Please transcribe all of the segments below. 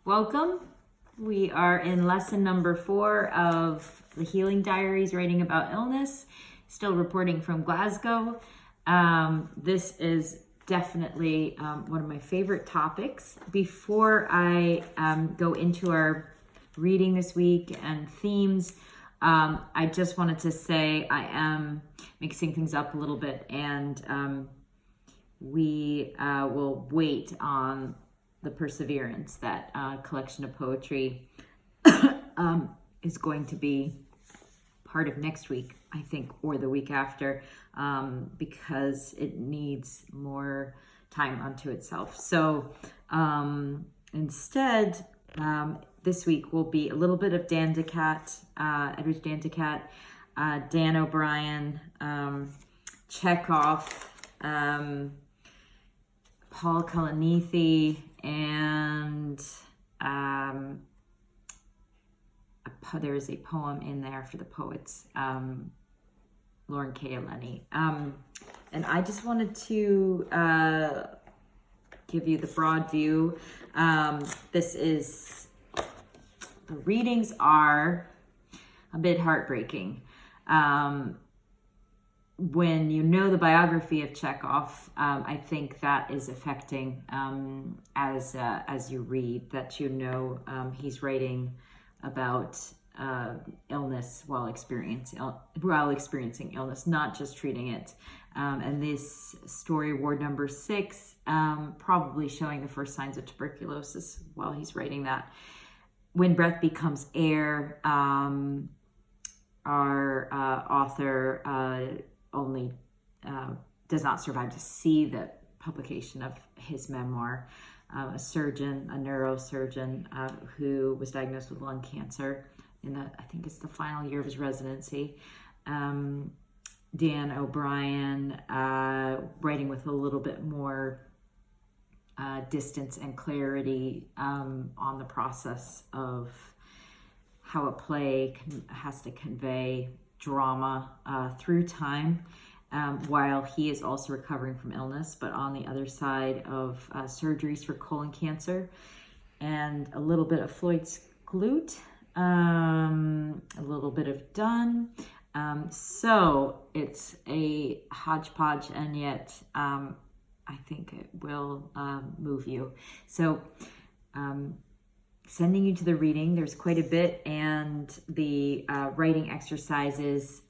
Welcome. We are in lesson number 4 of the Healing Diaries, writing about illness, still reporting from Glasgow. This is definitely one of my favorite topics. Before I go into our reading this week and themes, I just wanted to say I am mixing things up a little bit, and we will wait on the Perseverance, that collection of poetry is going to be part of next week, I think, or the week after, because it needs more time unto itself. So instead, this week will be a little bit of Dandicat, Edwidge Dandicat, Dan O'Brien, Chekhov, Paul Kalanithi, and there is a poem in there for the poets, Lauren K. Eleni. And I just wanted to give you the broad view. The readings are a bit heartbreaking. When you know the biography of Chekhov, I think that is affecting as you read, that he's writing about illness while experiencing illness, not just treating it. And this story, Ward number 6, probably showing the first signs of tuberculosis while he's writing that. When Breath Becomes Air, our author only does not survive to see the publication of his memoir. A neurosurgeon who was diagnosed with lung cancer I think it's the final year of his residency. Dan O'Brien, writing with a little bit more distance and clarity on the process of how a play has to convey drama through time, while he is also recovering from illness, but on the other side of surgeries for colon cancer, and a little bit of Floyd's glute, a little bit of Dunn. So it's a hodgepodge, and yet I think it will move you. So sending you to the reading, there's quite a bit, and the writing exercises,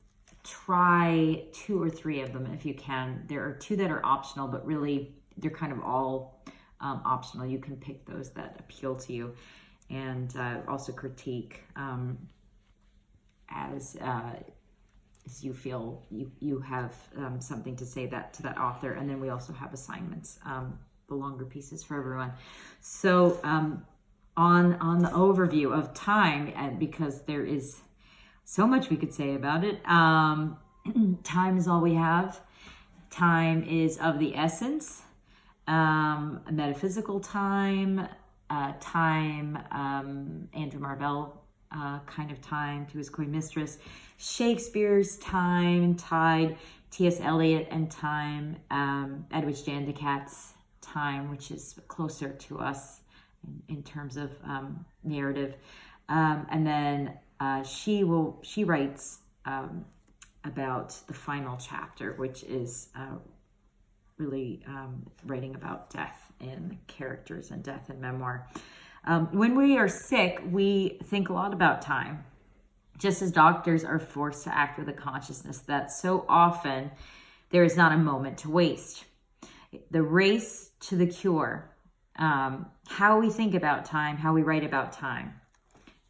try 2 or 3 of them if you can. There are 2 that are optional, but really they're kind of all optional. You can pick those that appeal to you, and also critique as you feel you have something to say to that author. And then we also have assignments, the longer pieces for everyone. So on the overview of time, and because there is so much we could say about it, time is all we have. Time is of the essence. Metaphysical time, Andrew Marvell kind of time, to his coy mistress. Shakespeare's time, Tide, T.S. Eliot and time, Edwidge Dandicat's time, which is closer to us in terms of narrative. And then she writes about the final chapter, which is really writing about death in characters and death in memoir. When we are sick, we think a lot about time, just as doctors are forced to act with a consciousness that so often there is not a moment to waste. The race to the cure, how we think about time, how we write about time.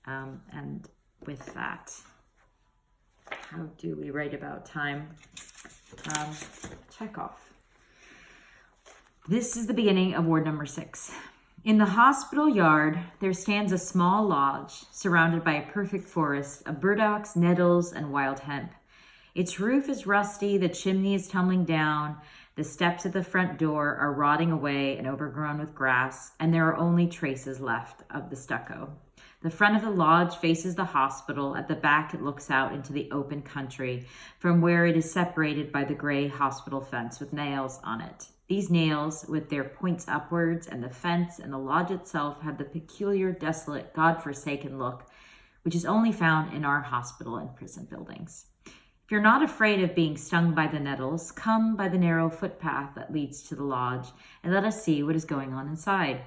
And with that, how do we write about time? Chekhov. This is the beginning of Ward number 6. In the hospital yard, there stands a small lodge surrounded by a perfect forest of burdocks, nettles, and wild hemp. Its roof is rusty, the chimney is tumbling down, the steps at the front door are rotting away and overgrown with grass, and there are only traces left of the stucco. The front of the lodge faces the hospital. At the back, it looks out into the open country, from where it is separated by the gray hospital fence with nails on it. These nails, with their points upwards, and the fence and the lodge itself, have the peculiar, desolate, God-forsaken look which is only found in our hospital and prison buildings. If you're not afraid of being stung by the nettles, come by the narrow footpath that leads to the lodge and let us see what is going on inside.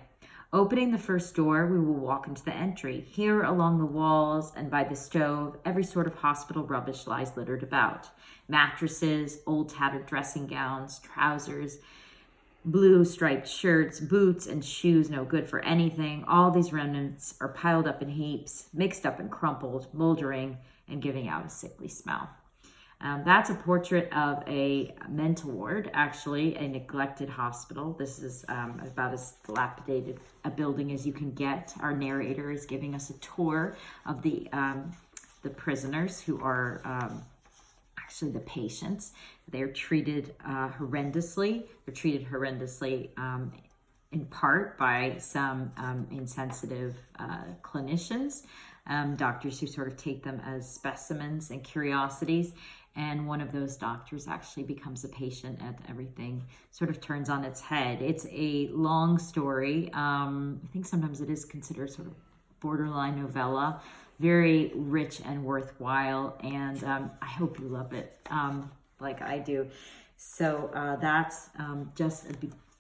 Opening the first door, we will walk into the entry. Here along the walls and by the stove, every sort of hospital rubbish lies littered about. Mattresses, old tattered dressing gowns, trousers, blue striped shirts, boots, and shoes no good for anything. All these remnants are piled up in heaps, mixed up and crumpled, moldering, and giving out a sickly smell. That's a portrait of a mental ward, actually, a neglected hospital. This is about as dilapidated a building as you can get. Our narrator is giving us a tour of the prisoners who are actually the patients. They're treated horrendously. They're treated horrendously in part by some insensitive clinicians, doctors who sort of take them as specimens and curiosities. And one of those doctors actually becomes a patient, and everything sort of turns on its head. It's a long story. I think sometimes it is considered sort of borderline novella, very rich and worthwhile. And I hope you love it like I do. So that's just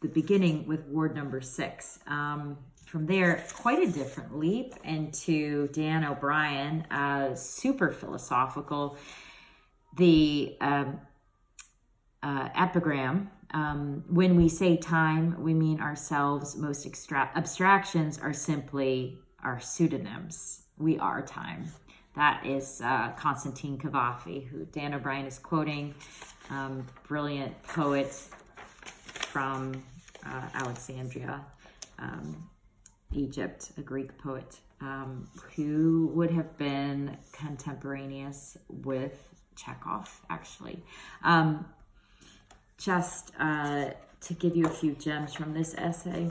the beginning with ward number 6. From there, quite a different leap into Dan O'Brien, super philosophical. The epigram, when we say time, we mean ourselves. Most abstractions are simply our pseudonyms. We are time. That is Constantine Cavafy, who Dan O'Brien is quoting, brilliant poet from Alexandria, Egypt, a Greek poet, who would have been contemporaneous with Chekhov, actually. Just to give you a few gems from this essay.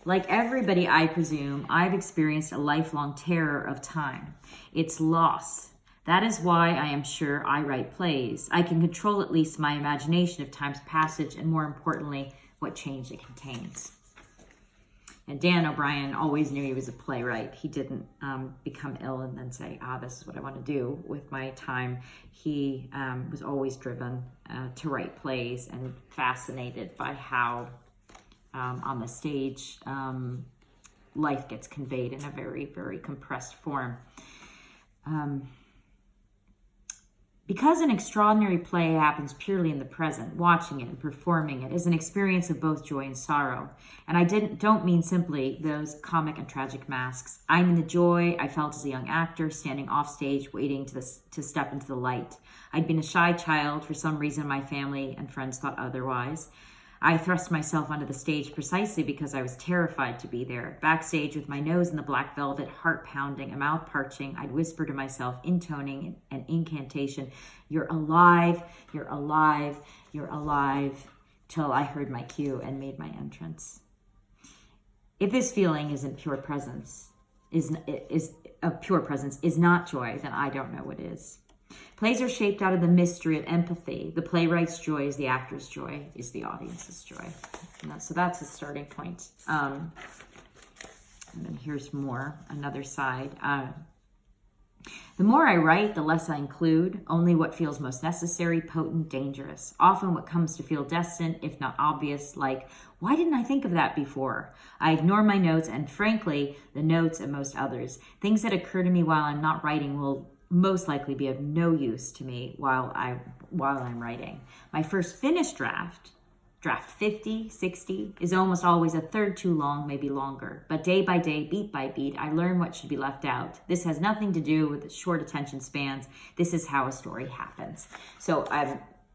Like everybody, I presume, I've experienced a lifelong terror of time, its loss. That is why I am sure I write plays. I can control at least my imagination of time's passage, and more importantly, what change it contains. And Dan O'Brien always knew he was a playwright. He didn't become ill and then say, this is what I want to do with my time. He was always driven to write plays and fascinated by how on the stage life gets conveyed in a very, very compressed form. Because an extraordinary play happens purely in the present, watching it and performing it is an experience of both joy and sorrow. And I don't mean simply those comic and tragic masks. I mean the joy I felt as a young actor standing off stage waiting to step into the light. I'd been a shy child. For some reason, my family and friends thought otherwise. I thrust myself onto the stage precisely because I was terrified to be there. Backstage with my nose in the black velvet, heart pounding, a mouth parching, I'd whisper to myself, intoning an incantation, "You're alive, you're alive, you're alive," till I heard my cue and made my entrance. If this feeling isn't pure presence, is pure presence, is not joy, then I don't know what is. Plays are shaped out of the mystery of empathy. The playwright's joy is the actor's joy, is the audience's joy. So that's a starting point. And then here's more, another side. The more I write, the less I include, only what feels most necessary, potent, dangerous. Often what comes to feel destined, if not obvious, like, why didn't I think of that before? I ignore my notes and, frankly, the notes of most others. Things that occur to me while I'm not writing will most likely be of no use to me while I'm writing. My first finished draft 50, 60, is almost always a third too long, maybe longer. But day by day, beat by beat, I learn what should be left out. This has nothing to do with short attention spans. This is how a story happens. So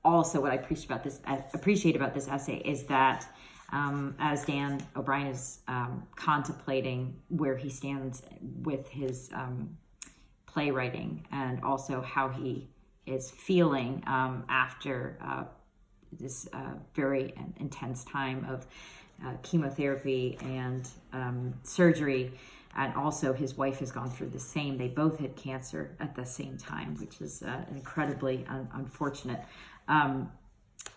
also what I appreciate about this essay is that as Dan O'Brien is contemplating where he stands with his playwriting, and also how he is feeling after this very intense time of chemotherapy and surgery. And also his wife has gone through the same. They both had cancer at the same time, which is incredibly unfortunate.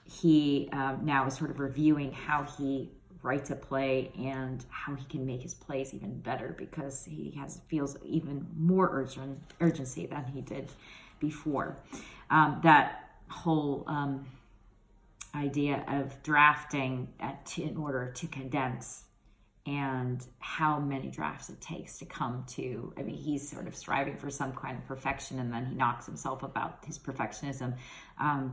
he now is sort of reviewing how he writes a play and how he can make his plays even better, because he feels even more urgency than he did before. That whole idea of drafting in order to condense, and how many drafts it takes to come to, I mean, he's sort of striving for some kind of perfection, and then he knocks himself about his perfectionism,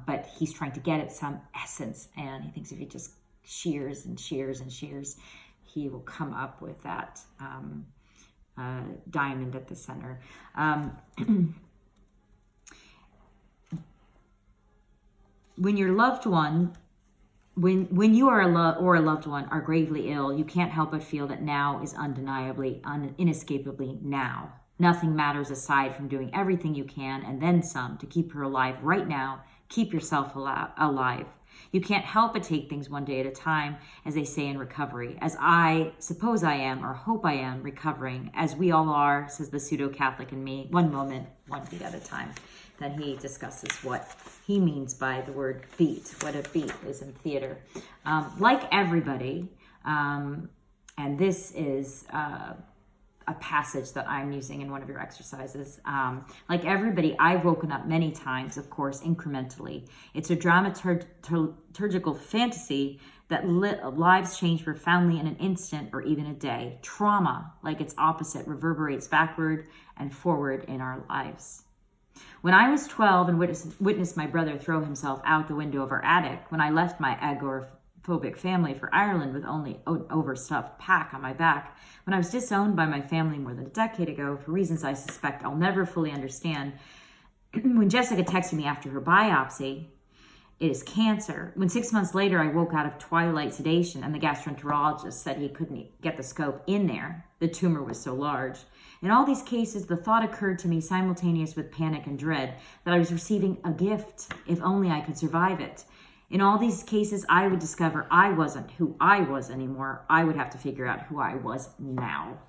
but he's trying to get at some essence, and he thinks if he just shears and shears and shears, he will come up with that diamond at the center. When your loved one, when you are or a loved one are gravely ill, you can't help but feel that now is undeniably, inescapably now. Nothing matters aside from doing everything you can and then some to keep her alive right now. Keep yourself alive. You can't help but take things one day at a time, as they say in recovery, as I suppose I am, or hope I am, recovering, as we all are, says the pseudo-Catholic in me, one moment, one beat at a time. Then he discusses what he means by the word beat, what a beat is in theater. Like everybody, and this is a passage that I'm using in one of your exercises. Like everybody, I've woken up many times, of course, incrementally. It's a dramaturgical fantasy that lives change profoundly in an instant or even a day. Trauma, like its opposite, reverberates backward and forward in our lives. When I was 12 and witnessed my brother throw himself out the window of our attic, when I left my agoraphobic family for Ireland with only an overstuffed pack on my back, when I was disowned by my family more than a decade ago for reasons I suspect I'll never fully understand, when Jessica texted me after her biopsy, it is cancer. When 6 months later I woke out of twilight sedation and the gastroenterologist said he couldn't get the scope in there, the tumor was so large. In all these cases, the thought occurred to me simultaneous with panic and dread that I was receiving a gift, if only I could survive it. In all these cases, I would discover I wasn't who I was anymore. I would have to figure out who I was now.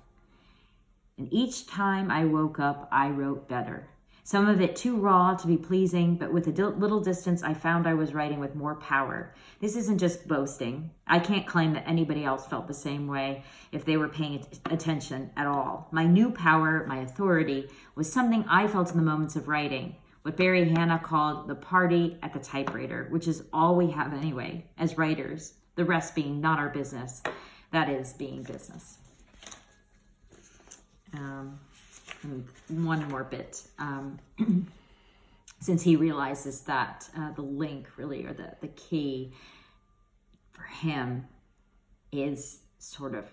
And each time I woke up, I wrote better. Some of it too raw to be pleasing, but with a little distance, I found I was writing with more power. This isn't just boasting. I can't claim that anybody else felt the same way if they were paying attention at all. My new power, my authority, was something I felt in the moments of writing. What Barry Hannah called the party at the typewriter, which is all we have anyway, as writers, the rest being not our business. That is being business. And one more bit. Since he realizes that the link really, or the key for him is sort of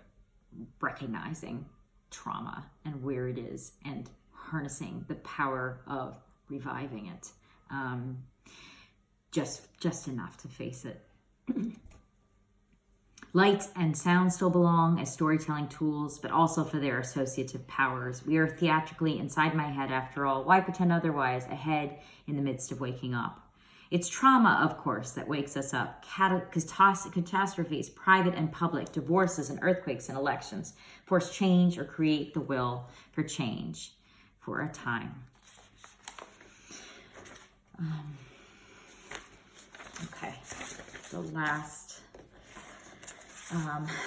recognizing trauma and where it is and harnessing the power of reviving it, just enough to face it. Light and sound still belong as storytelling tools, but also for their associative powers. We are theatrically inside my head, after all. Why pretend otherwise? A head in the midst of waking up. It's trauma, of course, that wakes us up. Catastrophes, private and public, divorces and earthquakes and elections, force change or create the will for change for a time. Okay, the last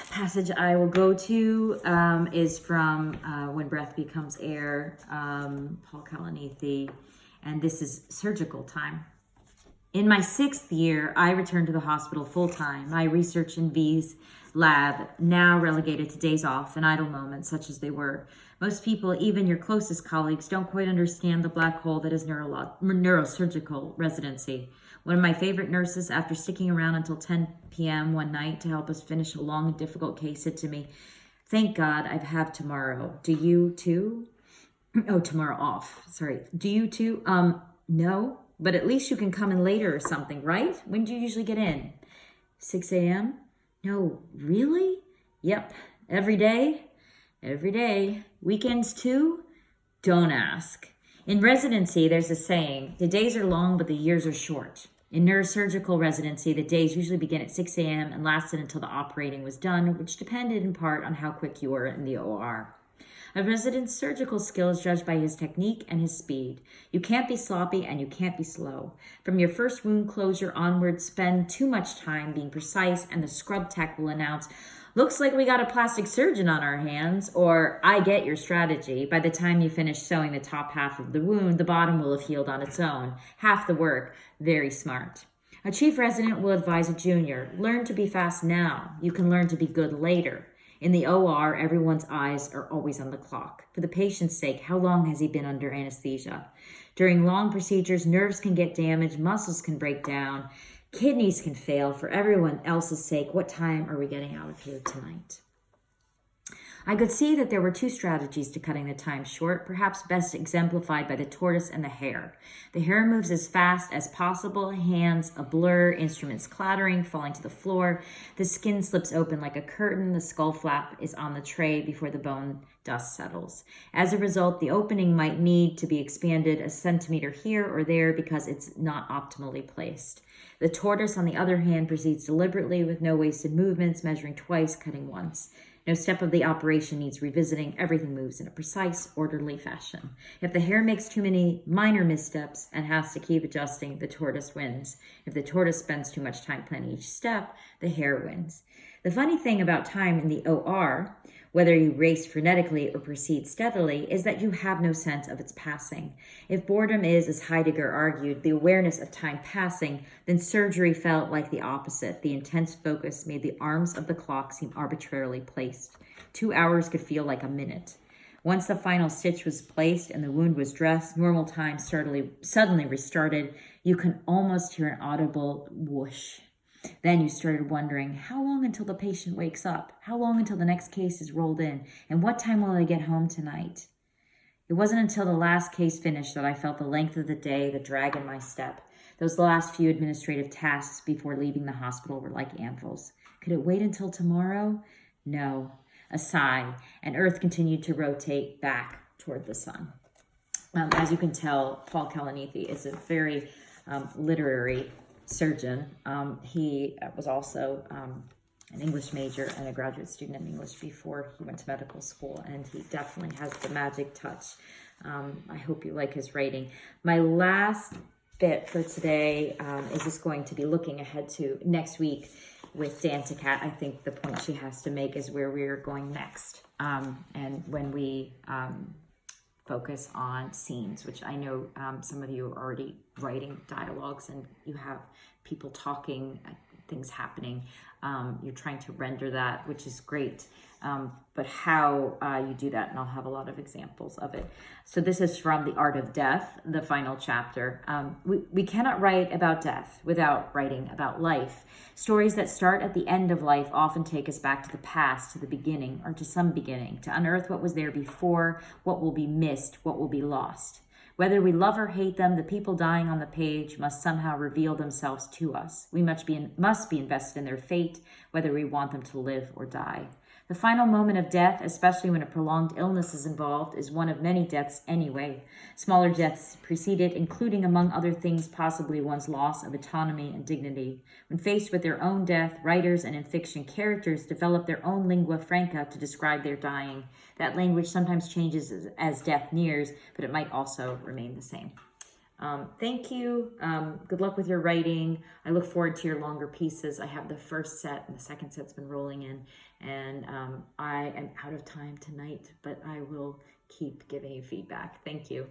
passage I will go to is from When Breath Becomes Air, Paul Kalanithi, and this is surgical time. In my 6th year, I returned to the hospital full-time. My research in V's lab, now relegated to days off and idle moments such as they were. Most people, even your closest colleagues, don't quite understand the black hole that is neurosurgical residency. One of my favorite nurses, after sticking around until 10 p.m. one night to help us finish a long and difficult case, said to me, "Thank God I have tomorrow. Do you too?" Oh, tomorrow off. Sorry. Do you too? No, but at least you can come in later or something, right? When do you usually get in? 6 a.m.? No, really? Yep. Every day? Every day. Weekends too? Don't ask. In residency, there's a saying, the days are long, but the years are short. In neurosurgical residency, the days usually begin at 6 a.m. and lasted until the operating was done, which depended in part on how quick you were in the OR. A resident's surgical skill is judged by his technique and his speed. You can't be sloppy and you can't be slow. From your first wound closure onward, spend too much time being precise, and the scrub tech will announce, "Looks like we got a plastic surgeon on our hands," or "I get your strategy." By the time you finish sewing the top half of the wound, the bottom will have healed on its own. Half the work. Very smart. A chief resident will advise a junior, "Learn to be fast now. You can learn to be good later." In the OR, everyone's eyes are always on the clock. For the patient's sake, how long has he been under anesthesia? During long procedures, nerves can get damaged, muscles can break down, kidneys can fail. For everyone else's sake, what time are we getting out of here tonight? I could see that there were two strategies to cutting the time short, perhaps best exemplified by the tortoise and the hare. The hare moves as fast as possible, hands a blur, instruments clattering, falling to the floor. The skin slips open like a curtain. The skull flap is on the tray before the bone dust settles. As a result, the opening might need to be expanded a centimeter here or there because it's not optimally placed. The tortoise, on the other hand, proceeds deliberately with no wasted movements, measuring twice, cutting once. No step of the operation needs revisiting. Everything moves in a precise, orderly fashion. If the hare makes too many minor missteps and has to keep adjusting, the tortoise wins. If the tortoise spends too much time planning each step, the hare wins. The funny thing about time in the OR, whether you race frenetically or proceed steadily, is that you have no sense of its passing. If boredom is, as Heidegger argued, the awareness of time passing, then surgery felt like the opposite. The intense focus made the arms of the clock seem arbitrarily placed. 2 hours could feel like a minute. Once the final stitch was placed and the wound was dressed, normal time suddenly restarted. You can almost hear an audible whoosh. Then you started wondering, how long until the patient wakes up? How long until the next case is rolled in? And what time will I get home tonight? It wasn't until the last case finished that I felt the length of the day, the drag in my step. Those last few administrative tasks before leaving the hospital were like anvils. Could it wait until tomorrow? No. A sigh, and Earth continued to rotate back toward the sun. As you can tell, Paul Kalanithi is a very literary surgeon. He was also an English major and a graduate student in English before he went to medical school, and he definitely has the magic touch. I hope you like his writing. My last bit for today is just going to be looking ahead to next week with Danticat. I think the point she has to make is where we're going next, and when we focus on scenes, which I know some of you are already writing dialogues and you have people talking, things happening. You're trying to render that, which is great. But how you do that, and I'll have a lot of examples of it. So this is from The Art of Death, the final chapter. We cannot write about death without writing about life. Stories that start at the end of life often take us back to the past, to the beginning, or to some beginning, to unearth what was there before, what will be missed, what will be lost. Whether we love or hate them, the people dying on the page must somehow reveal themselves to us. We must be invested in their fate, whether we want them to live or die. The final moment of death, especially when a prolonged illness is involved, is one of many deaths anyway. Smaller deaths precede it, including, among other things, possibly one's loss of autonomy and dignity. When faced with their own death, writers and in fiction characters develop their own lingua franca to describe their dying. That language sometimes changes as death nears, but it might also remain the same. Thank you. Good luck with your writing. I look forward to your longer pieces. I have the first set and the second set's been rolling in, and I am out of time tonight, but I will keep giving you feedback. Thank you.